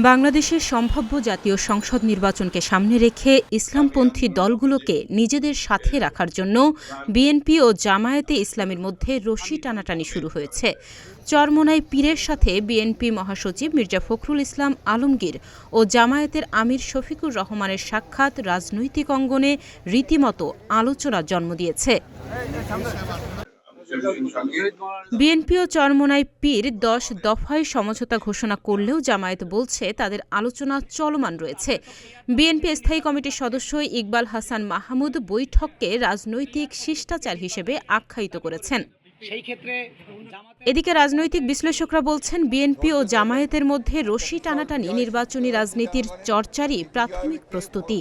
বাংলাদেশের সম্ভাব্য জাতীয় সংসদ নির্বাচনকে সামনে রেখে ইসলামপন্থী দলগুলোকে নিজেদের সাথে রাখার জন্য বিএনপি ও জামায়াতে ইসলামীর মধ্যে রশি টানাটানি শুরু হয়েছে। চরমোনাই পীরের সাথে বিএনপি মহাসচিব মির্জা ফখরুল ইসলাম আলমগীর ও জামায়াতের আমির শফিকুর রহমানের সাক্ষাৎ রাজনৈতিক অঙ্গনে রীতিমতো আলোচনার জন্ম দিয়েছে। বিএনপি ও চরমোনাই পীর ১০ দফায় সমঝোতা ঘোষণা করলেও জামায়াত বলছে তাদের আলোচনা চলমান রয়েছে। বিএনপি স্থায়ী কমিটির সদস্য ইকবাল হাসান মাহমুদ বৈঠককে রাজনৈতিক শিষ্টাচার হিসেবে আখ্যায়িত করেছেন। এদিকে রাজনৈতিক বিশ্লেষকরা বলছেন বিএনপি ও জামায়াতের মধ্যে রশি টানাটানি নির্বাচনী রাজনীতির চর্চারই প্রাথমিক প্রস্তুতি।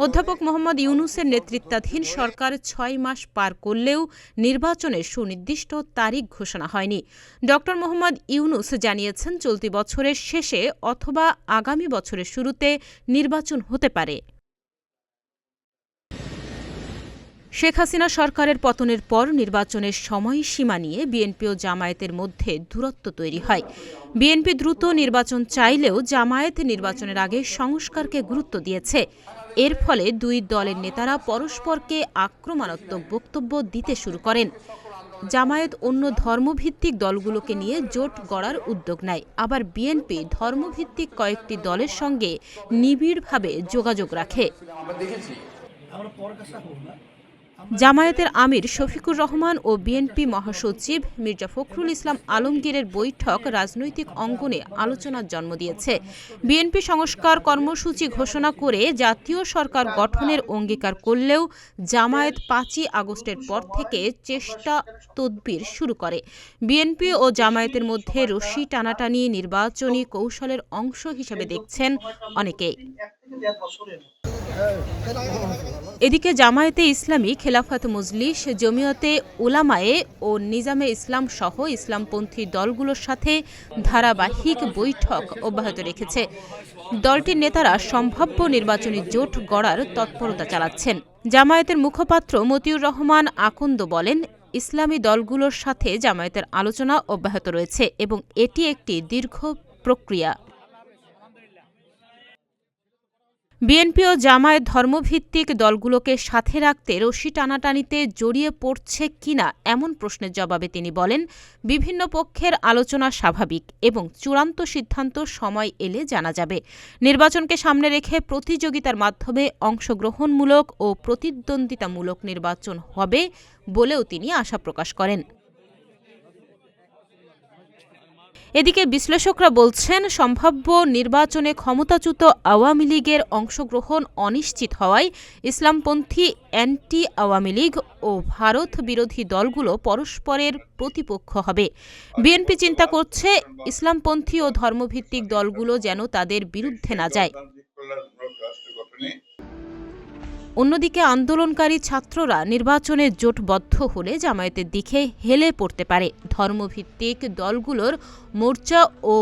অধ্যাপক মোহাম্মদ ইউনূসের নেতৃত্বাধীন সরকার ৬ মাস পার করলেও নির্বাচনের সুনির্দিষ্ট তারিখ ঘোষণা হয়নি। ড মোহাম্মদ ইউনূস জানিয়েছেন চলতি বছরের শেষে অথবা আগামী বছরের শুরুতে নির্বাচন হতে পারে। শেখ হাসিনা সরকারের পতনের পর নির্বাচনের সময়সীমা নিয়ে বিএনপি ও জামায়াতের মধ্যে দূরত্ব তৈরি হয়। বিএনপি দ্রুত নির্বাচন চাইলেও জামায়াত নির্বাচনের আগে সংস্কারকে গুরুত্ব দিয়েছে। এর ফলে দুই দলের নেতারা পরস্পরকে আক্রমণাত্মক বক্তব্য দিতে শুরু করেন। জামায়াত অন্য ধর্মভিত্তিক দলগুলোকে নিয়ে জোট গড়ার উদ্যোগ নেয়, আবার বিএনপি ধর্মভিত্তিক কয়েকটি দলের সঙ্গে নিবিড়ভাবে যোগাযোগ রাখে। জামায়াতের আমির শফিকুর রহমান ও বিএনপি মহাসচিব মির্জা ফখরুল ইসলাম আলমগীরের বৈঠক রাজনৈতিক অঙ্গনে আলোচনার জন্ম দিয়েছে। বিএনপি সংস্কার কর্মসূচি ঘোষণা করে জাতীয় সরকার গঠনের অঙ্গীকার করলেও জামায়াত ৫ই আগস্টের পর থেকে চেষ্টা তদবির শুরু করে। বিএনপি ও জামায়াতের মধ্যে রশি টানাটানি নির্বাচনী কৌশলের অংশ হিসেবে দেখছেন অনেকেই। এদিকে জামায়াতে ইসলামী, খেলাফত মজলিস, জমিয়তে উলামায়ে ও নিজামে ইসলাম সহ ইসলামপন্থী দলগুলোর সাথে ধারাবাহিক বৈঠক অব্যাহত রেখেছে। দলটির নেতারা সম্ভাব্য নির্বাচনী জোট গড়ার তৎপরতা চালাচ্ছেন। জামায়াতের মুখপাত্র মতিউর রহমান আকন্দ বলেন, ইসলামী দলগুলোর সাথে জামায়াতের আলোচনা অব্যাহত রয়েছে এবং এটি একটি দীর্ঘ প্রক্রিয়া। বিএনপি ও জামায়াত ধর্মভিত্তিক দলগুলোকে সাথে রাখতে রশি টানাটানিতে জড়িয়ে পড়ছে কিনা এমন প্রশ্নের জবাবে তিনি বলেন, বিভিন্ন পক্ষের আলোচনা স্বাভাবিক এবং চূড়ান্ত সিদ্ধান্ত সময় এলে জানা যাবে। নির্বাচনকে সামনে রেখে প্রতিযোগিতার মাধ্যমে অংশগ্রহণমূলক ও প্রতিদ্বন্দ্বিতামূলক নির্বাচন হবে বলেও তিনি আশা প্রকাশ করেন। এদিকে বিশ্লেষকরা বলছেন, সম্ভাব্য নির্বাচনে ক্ষমতাচ্যুত আওয়ামী লীগের অংশগ্রহণ অনিশ্চিত হওয়ায় ইসলামপন্থী অ্যান্টি আওয়ামী লীগ ও ভারত বিরোধী দলগুলো পরস্পরের প্রতিপক্ষ হবে। বিএনপি চিন্তা করছে ইসলামপন্থী ও ধর্মভিত্তিক দলগুলো যেন তাদের বিরুদ্ধে না যায়। অন্যদিকে আন্দোলনকারী ছাত্ররা নির্বাচনে জোটবদ্ধ হলে জামায়াতের দিকে হেলে পড়তে পারে। ধর্মভিত্তিক দলগুলোর মোর্চা ও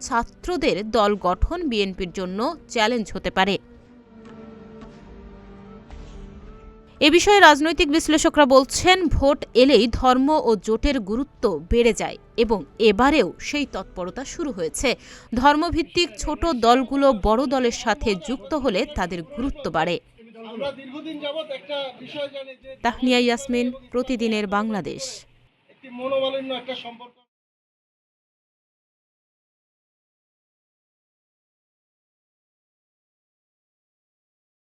ছাত্রদের দল গঠন বিএনপির জন্য চ্যালেঞ্জ হতে পারে। এ বিষয়ে রাজনৈতিক বিশ্লেষকরা বলছেন, ভোট এলেই ধর্ম ও জোটের গুরুত্ব বেড়ে যায় এবং এবারেও সেই তৎপরতা শুরু হয়েছে। ধর্মভিত্তিক ছোট দলগুলো বড় দলের সাথে যুক্ত হলে তাদের গুরুত্ব বাড়ে। তাহনিয়া ইয়াসমিন, প্রতিদিনের বাংলাদেশ।